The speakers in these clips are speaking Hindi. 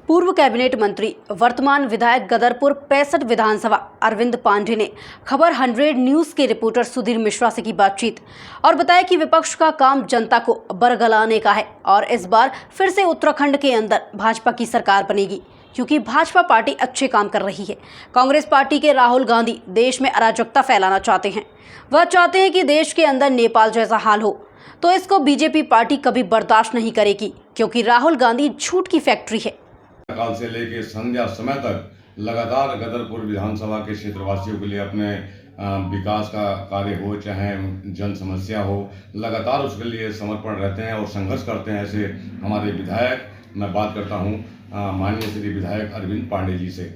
पूर्व कैबिनेट मंत्री वर्तमान विधायक गदरपुर 65 विधानसभा अरविंद पांडे ने खबर 100 न्यूज के रिपोर्टर सुधीर मिश्रा से की बातचीत और बताया कि विपक्ष का काम जनता को बरगलाने का है और इस बार फिर से उत्तराखंड के अंदर भाजपा की सरकार बनेगी क्योंकि भाजपा पार्टी अच्छे काम कर रही है। कांग्रेस पार्टी के राहुल गांधी देश में अराजकता फैलाना चाहते हैं। वह चाहते हैं कि देश के अंदर नेपाल जैसा हाल हो, तो इसको बीजेपी पार्टी कभी बर्दाश्त नहीं करेगी क्योंकि राहुल गांधी झूठ की फैक्ट्री है। काल से लेकर संध्या समय तक लगातार गदरपुर विधानसभा के क्षेत्रवासियों के लिए अपने विकास का कार्य हो चाहे जन समस्या हो, लगातार उसके लिए समर्पण रहते हैं और संघर्ष करते हैं। ऐसे हमारे विधायक, मैं बात करता हूं माननीय श्री विधायक अरविंद पांडे जी से,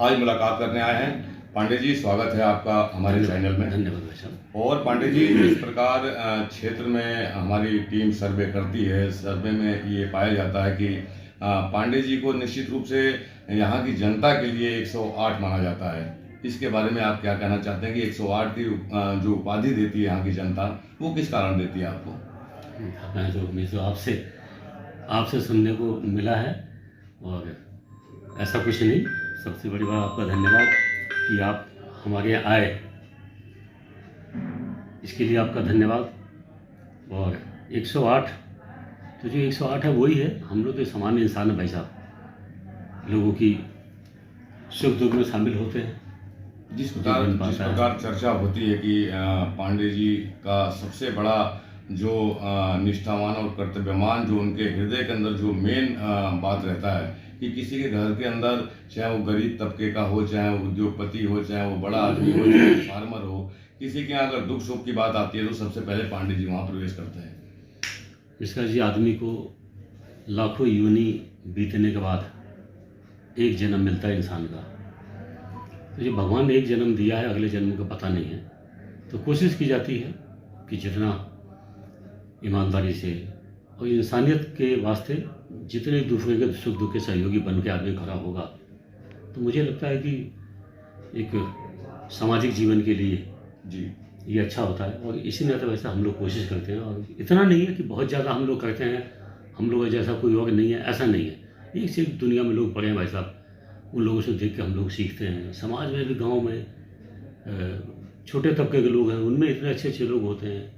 आज मुलाकात करने आए हैं। पांडे जी, स्वागत है आपका हमारे चैनल में। धन्यवाद भाई साहब। और पांडे जी, इस प्रकार क्षेत्र में हमारी टीम सर्वे करती है, सर्वे में ये पाया जाता है कि पांडे जी को निश्चित रूप से यहाँ की जनता के लिए 108 माना जाता है। इसके बारे में आप क्या कहना चाहते हैं कि 108 की जो उपाधि देती है यहाँ की जनता, वो किस कारण देती है आपको? मैं जो आपसे सुनने को मिला है और ऐसा कुछ नहीं। सबसे बड़ी बात आपका धन्यवाद कि आप हमारे यहाँ आए, इसके लिए आपका धन्यवाद। और 108 तो जो 108 है वही है। हम लोग तो सामान्य इंसान है भाई साहब, लोगों की सुख दुख में शामिल होते हैं। जिस प्रकार चर्चा होती है कि पांडे जी का सबसे बड़ा जो निष्ठावान और कर्तव्यमान जो उनके हृदय के अंदर जो मेन बात रहता है कि किसी के घर के अंदर, चाहे वो गरीब तबके का हो, चाहे वो उद्योगपति हो, चाहे वो बड़ा आदमी हो, चाहे फार्मर हो, किसी के यहाँ अगर दुख सुख की बात आती है तो सबसे पहले पांडे जी वहाँ प्रवेश करते हैं। इसका जी आदमी को लाखों योनि बीतने के बाद एक जन्म मिलता है इंसान का। तो जो भगवान ने एक जन्म दिया है, अगले जन्म का पता नहीं है, तो कोशिश की जाती है कि जितना ईमानदारी से और इंसानियत के वास्ते जितने दूसरे के सुख दुख के सहयोगी बन के आदमी खड़ा होगा, तो मुझे लगता है कि एक सामाजिक जीवन के लिए जी ये अच्छा होता है। और इसी नाते वैसे हम लोग कोशिश करते हैं। और इतना नहीं है कि बहुत ज़्यादा हम लोग करते हैं, हम लोग जैसा कोई और नहीं है, ऐसा नहीं है। एक से एक दुनिया में लोग पड़े हैं भाई साहब, उन लोगों से देख के हम लोग सीखते हैं। समाज में भी, गांव में छोटे तबके के लोग हैं, उनमें इतने अच्छे लोग होते हैं,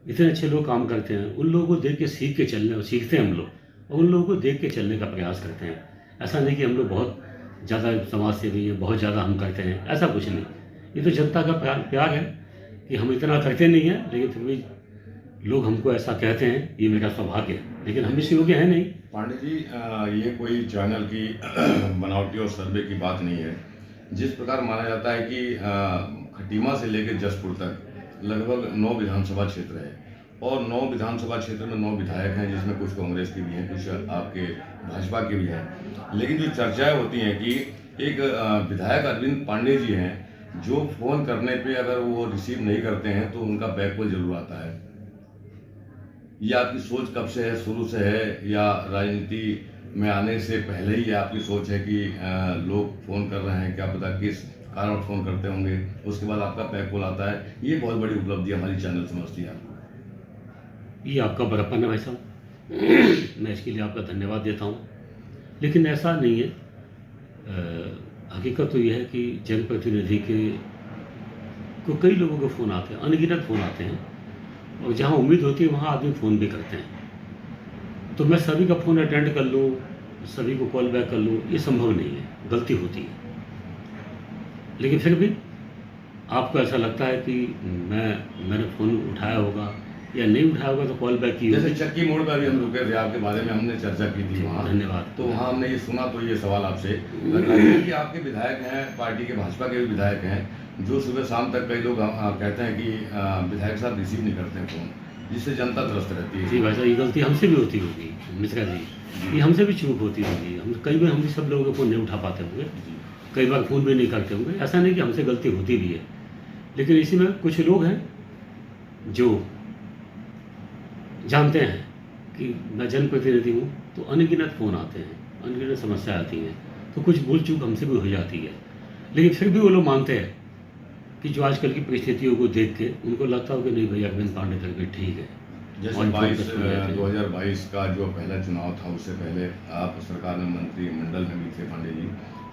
इतने अच्छे लोग काम करते हैं। उन लोगों को देख के सीख के चलने और सीखते हैं हम लोग, और उन लोगों को देख के चलने का प्रयास करते हैं। ऐसा नहीं कि हम लोग बहुत ज़्यादा समाज सेवी हैं, बहुत ज़्यादा हम करते हैं, ऐसा कुछ नहीं। ये तो जनता का प्यार है कि हम इतना करते नहीं हैं, लेकिन फिर भी लोग हमको ऐसा कहते हैं, ये मेरा सौभाग्य है। लेकिन हम इस योग्य है नहीं। पांडे जी, ये कोई चैनल की बनावटी और सर्वे की बात नहीं है। जिस प्रकार माना जाता है कि खटीमा से लेकर जसपुर तक लगभग 9 विधानसभा क्षेत्र है और 9 विधानसभा क्षेत्र में 9 विधायक हैं, जिसमें कुछ कांग्रेस के भी हैं, कुछ आपके भाजपा के भी हैं। लेकिन जो चर्चाएं होती हैं कि एक विधायक अरविंद पांडे जी हैं, जो फोन करने पे अगर वो रिसीव नहीं करते हैं तो उनका बैककॉल जरूर आता है। ये आपकी सोच कब से है, शुरू से है, या राजनीति में आने से पहले ही आपकी सोच है कि लोग फोन कर रहे हैं, क्या पता किस कारण फोन करते होंगे, उसके बाद आपका बैककॉल आता है? ये बहुत बड़ी उपलब्धि हमारी चैनल समझती है आपको। ये आपका बड़प्पन है भाई साहब, मैं इसके लिए आपका धन्यवाद देता हूँ। लेकिन ऐसा नहीं है। हकीकत तो यह है कि जनप्रतिनिधि को कई लोगों के फ़ोन आते हैं, अनगिनत फ़ोन आते हैं, और जहाँ उम्मीद होती है वहाँ आदमी फ़ोन भी करते हैं। तो मैं सभी का फ़ोन अटेंड कर लूँ, सभी को कॉल बैक कर लूँ, ये संभव नहीं है, गलती होती है। लेकिन फिर भी आपको ऐसा लगता है कि मैंने फ़ोन उठाया होगा या नहीं उठाया होगा, तो कॉल बैक की। जैसे चक्की मोड़ पर भी हम रुके थे, आपके बारे में हमने चर्चा की थी वहाँ। धन्यवाद। तो वहाँ हमने ये सुना, तो ये सवाल आपसे कि आपके विधायक हैं, पार्टी के भाजपा के भी विधायक हैं, जो सुबह शाम तक कई लोग कहते हैं कि विधायक साहब रिसीव नहीं करते हैं फ़ोन, जिससे जनता त्रस्त रहती है। जी भाई साहब, ये गलती हमसे भी होती होगी मिश्रा जी, ये हमसे भी चूक होती होगी। हम कई बार हम भी सब लोगों के फ़ोन नहीं उठा पाते होंगे, कई बार फ़ोन भी नहीं करते होंगे। ऐसा नहीं कि हमसे गलती होती भी है, लेकिन इसी में कुछ लोग हैं जो जानते हैं कि मैं जनप्रतिनिधि हूँ, तो अनगिनत फ़ोन आते हैं, अनगिनत समस्या आती हैं, तो कुछ भूल चूक हमसे भी हो जाती है। लेकिन फिर भी वो लोग मानते हैं कि जो आजकल की परिस्थितियों को देख के उनको लगता हो कि नहीं भैया अरविंद पांडे करके ठीक है, जैसे और 2022 का जो पहला चुनाव था, उससे पहले आप सरकार में मंत्रिमंडल में भी थे पांडे जी।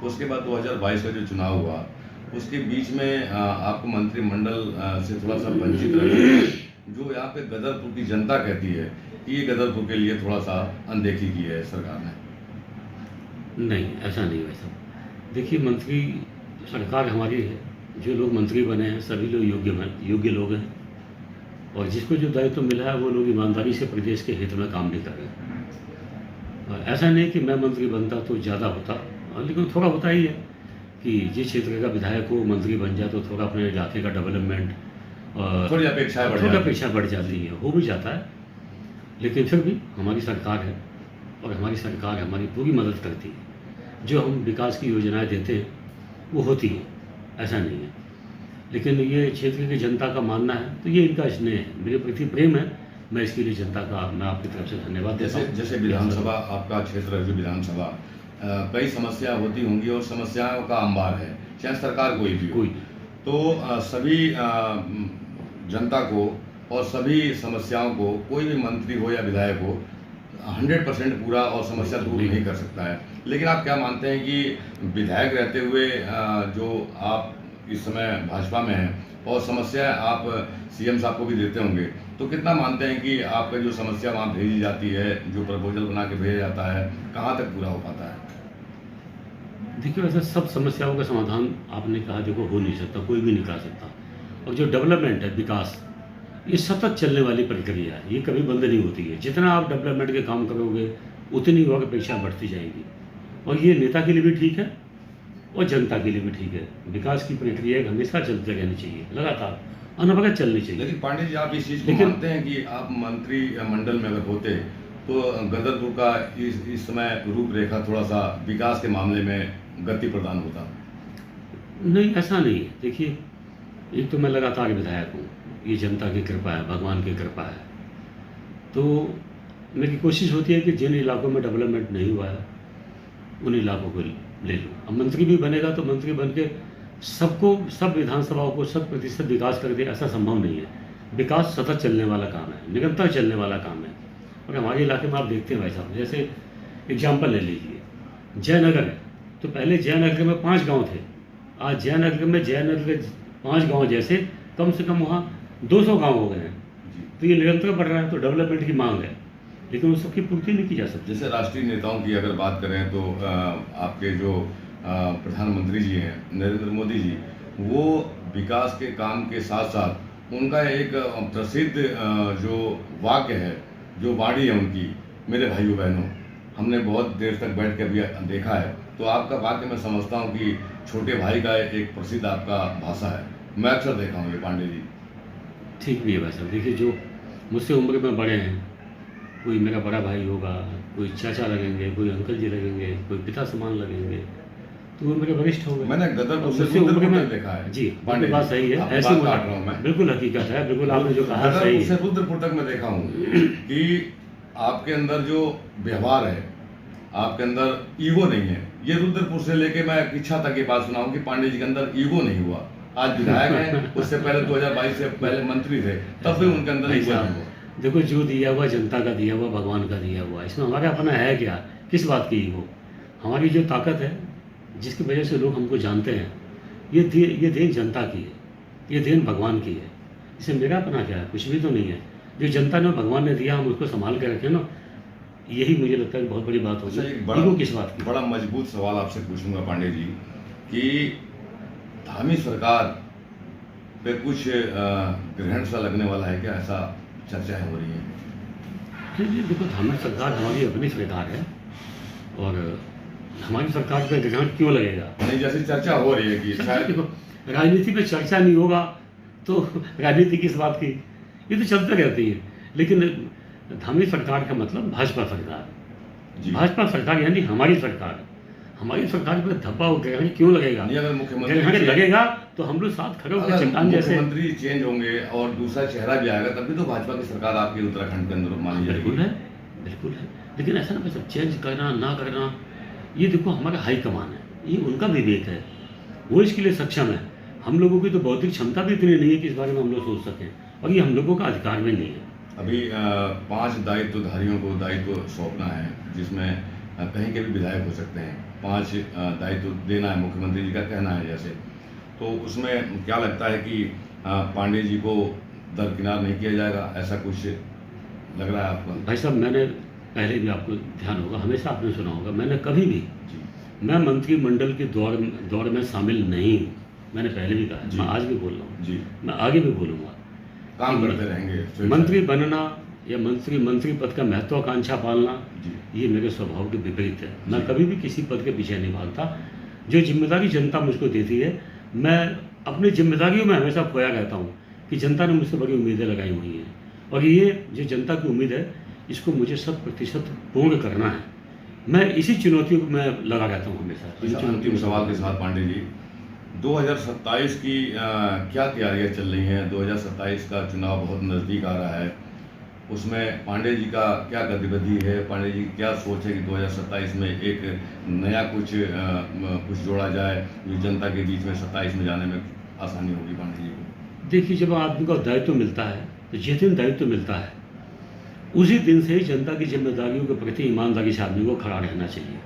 उसके बाद 2022 का जो चुनाव हुआ, उसके बीच में आपको मंत्रिमंडल से थोड़ा सा वंचित रहे, जो यहाँ पे गदरपुर की जनता कहती है कि ये गदरपुर के लिए थोड़ा सा अनदेखी की है सरकार ने। नहीं, ऐसा नहीं है साहब। देखिए, मंत्री सरकार हमारी है, जो लोग मंत्री बने हैं सभी लोग योग्य लोग हैं, और जिसको जो दायित्व मिला है वो लोग ईमानदारी से प्रदेश के हित में काम नहीं कर रहे। ऐसा नहीं कि मैं मंत्री बनता तो ज़्यादा होता, लेकिन थोड़ा होता ही है कि जिस क्षेत्र का विधायक हो मंत्री बन जाए तो थोड़ा अपने इलाके का डेवलपमेंट थोड़ी अपेक्षाएं बढ़ जाती है, हो भी जाता है। लेकिन फिर भी हमारी सरकार है और हमारी सरकार हमारी पूरी मदद करती है। जो हम विकास की योजनाएं देते हैं वो होती है, ऐसा नहीं है। लेकिन ये क्षेत्र की जनता का मानना है तो ये इनका स्नेह है, मेरे प्रति प्रेम है, मैं इसके लिए जनता का मैं आपकी तरफ से धन्यवाद देता हूँ। जैसे विधानसभा आपका क्षेत्र है, जो विधानसभा कई समस्या होती होंगी और समस्याओं का अंबार है, चाहे सरकार कोई भी हो, तो सभी जनता को और सभी समस्याओं को कोई भी मंत्री हो या विधायक हो 100% पूरा और समस्या दूर नहीं कर सकता है। लेकिन आप क्या मानते हैं कि विधायक रहते हुए जो आप इस समय भाजपा में हैं और समस्या आप सीएम साहब को भी देते होंगे, तो कितना मानते हैं कि आपका जो समस्या वहाँ भेजी जाती है, जो प्रपोजल बना के भेजा जाता है, कहाँ तक पूरा हो पाता है? देखिए, वैसे सब समस्याओं का समाधान आपने कहा देखो हो नहीं सकता, कोई भी नहीं कर सकता। और जो डेवलपमेंट है, विकास, ये सतत चलने वाली प्रक्रिया है, ये कभी बंद नहीं होती है। जितना आप डेवलपमेंट के काम करोगे उतनी और अपेक्षा बढ़ती जाएगी, और ये नेता के लिए भी ठीक है और जनता के लिए भी ठीक है। विकास की प्रक्रिया हमेशा चलते रहनी चाहिए, लगातार अनवरत चलनी चाहिए। लेकिन पांडे जी, आप इस चीज़ को मानते हैं कि आप मंत्रिमंडल में अगर होते तो गदरपुर का इस समय रूपरेखा थोड़ा सा विकास के मामले में गति प्रदान होता? नहीं, ऐसा नहीं है। देखिए, एक तो मैं लगातार विधायक हूँ, ये जनता की कृपा है, भगवान की कृपा है। तो मेरी कोशिश होती है कि जिन इलाकों में डेवलपमेंट नहीं हुआ है उन इलाकों को ले लूँ। अब मंत्री भी बनेगा तो मंत्री बन के सब विधानसभाओं को 100% विकास कर दे, ऐसा संभव नहीं है। विकास सतत चलने वाला काम है, निरंतर चलने वाला काम है। और हमारे इलाके में आप देखते हैं भाई साहब, जैसे एग्जाम्पल ले लीजिए, जयनगर है, तो पहले जयनगर में 5 गाँव थे, आज जयनगर के 5 गाँव जैसे कम से कम वहाँ 200 गाँव हो गए हैं। तो ये निरंतर बढ़ रहा है, तो डेवलपमेंट की मांग है, लेकिन उस सबकी पूर्ति नहीं की जा सकती। जैसे राष्ट्रीय नेताओं की अगर बात करें तो आपके जो प्रधानमंत्री जी हैं नरेंद्र मोदी जी, वो विकास के काम के साथ साथ उनका एक प्रसिद्ध जो वाक्य है, जो वाणी है उनकी, मेरे भाइयों बहनों, हमने बहुत देर तक बैठ के अभी देखा है, तो आपका वाक्य मैं समझता हूँ कि छोटे भाई का एक प्रसिद्ध आपका भाषा है, मैं अक्सर देखा हूँ ये पांडे जी। ठीक भी है भाई साहब। देखिए, जो मुझसे उम्र में बड़े हैं, कोई मेरा बड़ा भाई होगा, कोई चाचा लगेंगे, कोई अंकल जी लगेंगे, कोई पिता समान लगेंगे, तो वो मेरे वरिष्ठ हो गए। मैंने गदरपुर से उम्र में देखा है जी, आपकी बात सही है, ऐसी काट रहा हूँ मैं, बिल्कुल हकीकत है, बिल्कुल आपने जो कहा सही है। रुद्रपुर तक मैं देखा हूँ कि आपके अंदर जो व्यवहार है, आपके अंदर ईगो नहीं है। ये रुद्रपुर से लेके मैं इच्छा तक ये बात सुनाऊं कि पांडे जी के अंदर ईगो नहीं हुआ। आज विधायक हैं, उससे पहले 2022 से पहले मंत्री थे, तब भी उनके अंदर ईगो नहीं हुआ। देखो, जो दिया हुआ जनता का दिया हुआ, भगवान का दिया हुआ, इसमें हमारा अपना है क्या? किस बात की ईगो? हमारी जो ताकत है, जिसकी वजह से लोग हमको जानते हैं, ये देन जनता की है, ये देन भगवान की है। इसमें मेरा अपना क्या है? कुछ भी तो नहीं है। जो जनता ने, भगवान ने दिया, हम उसको संभाल के रखें ना, यही मुझे लगता है बहुत बड़ी बात होगी। ईगो किस बात की? बड़ा मजबूत सवाल आपसे पूछूंगा पांडे जी कि धामी सरकार पे कुछ ग्रहण सा लगने वाला है क्या? ऐसा चर्चा हो रही है। जी, देखो, धामी सरकार हमारी अपनी सरकार है, और हमारी सरकार पे ग्रहण क्यों लगेगा? नहीं, जैसी चर्चा हो रही है कि शायद देखो, राजनीति पे चर्चा नहीं होगा तो राजनीति किस बात की? ये तो चलते रहती है। लेकिन धामी सरकार का मतलब भाजपा सरकार, भाजपा सरकार यानी हमारी सरकार। हमारी सरकार पर धब्बा ग्रहण क्यों लगेगा? अगर मुख्यमंत्री ग्रहण लगेगा तो हम लोग साथ खड़े होकर चट्टान जैसे मुख्यमंत्री चेंज होंगे और दूसरा चेहरा भी आएगा, तब भी तो भाजपा की सरकार आपकी उत्तराखंड के अंदर मानी जाएगी। बिल्कुल है। लेकिन ऐसा ना सब चेंज करना ना करना, ये देखो हमारा हाईकमान है, ये उनका विवेक है, वो इसके लिए सक्षम है। हम लोगों की तो बौद्धिक क्षमता भी इतनी नहीं है कि इस बारे में हम लोग सोच सकें, और ये हम लोगों का अधिकार भी नहीं है। अभी 5 दायित्वधारियों को दायित्व सौंपना है, जिसमें कहीं के भी विधायक हो सकते हैं। 5 दायित्व देना है, मुख्यमंत्री जी का कहना है जैसे। तो उसमें क्या लगता है कि पांडे जी को दरकिनार नहीं किया जाएगा, ऐसा कुछ लग रहा है आपको? भाई साहब, मैंने पहले भी, आपको ध्यान होगा, हमेशा आपने सुना होगा, मैंने कभी भी, जी मैं मंत्रिमंडल के दौर में शामिल नहीं हूँ। मैंने पहले भी कहा है, जी। मैं आज भी बोल रहा हूँ, जी, मैं आगे भी बोलूँगा। काम करते रहेंगे। मंत्री बनना या मंत्री पद का महत्वाकांक्षा पालना, जी ये मेरे स्वभाव के विपरीत है। मैं कभी भी किसी पद के पीछे नहीं भागता। जो जिम्मेदारी जनता मुझको देती है, मैं अपनी जिम्मेदारियों में हमेशा खोया रहता हूँ कि जनता ने मुझसे बड़ी उम्मीदें लगाई हुई हैं, और ये जो जनता की उम्मीद है, इसको मुझे 100% पूर्ण करना है। मैं इसी चुनौतियों में लगा रहता हूँ हमेशा। अच्छा, अंतिम सवाल के साथ पांडे जी, 2027 की क्या तैयारियां चल रही हैं? 2027 का चुनाव बहुत नज़दीक आ रहा है, उसमें पांडे जी का क्या गतिविधि है? पांडे जी क्या सोच है कि 2027 में एक नया कुछ जोड़ा जाए, जो जनता के बीच में 27 में जाने में आसानी होगी पांडे जी को? देखिए, जब आदमी को दायित्व मिलता है, तो जिस दिन दायित्व मिलता है उसी दिन से ही जनता की जिम्मेदारियों के प्रति ईमानदारी से आदमी को खड़ा रहना चाहिए।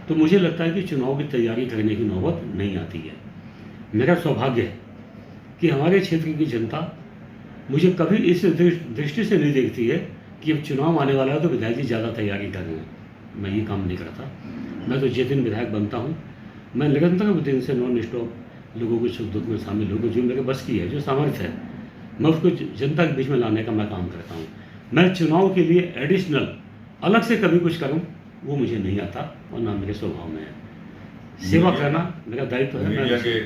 तो मुझे लगता है कि चुनाव की तैयारी करने की नौबत नहीं आती है। मेरा सौभाग्य है कि हमारे क्षेत्र की जनता मुझे कभी इस दृष्टि से नहीं देखती है कि अब चुनाव आने वाला है तो विधायक जी ज़्यादा तैयारी कर रहे हैं। मैं ये काम नहीं करता। मैं तो जिस दिन विधायक बनता हूँ, मैं निरंतर उस दिन से नॉन स्टॉप लोगों के सुख दुख में शामिल होकर जो मेरे बस की है, जो सामर्थ्य है, मैं उसको जनता के बीच में लाने का मैं काम करता हूँ। मैं चुनाव के लिए एडिशनल अलग से कभी कुछ करूँ, वो मुझे नहीं आता और ना मेरे स्वभाव में है। सेवा करना मेरा दायित्व है। मीडिया के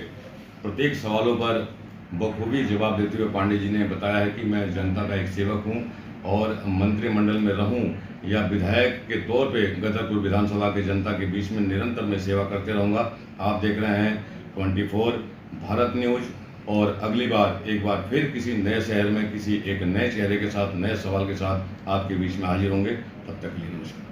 प्रत्येक सवालों पर बखूबी जवाब देते हुए पांडे जी ने बताया है कि मैं जनता का एक सेवक हूं और मंत्रिमंडल में रहूं या विधायक के तौर पे गदरपुर विधानसभा के जनता के बीच में निरंतर मैं सेवा करते रहूंगा। आप देख रहे हैं 24 भारत न्यूज़, और अगली बार एक बार फिर किसी नए शहर में किसी एक नए चेहरे के साथ, नए सवाल के साथ आपके बीच में हाजिर होंगे। तब तक के लिए नमस्कार।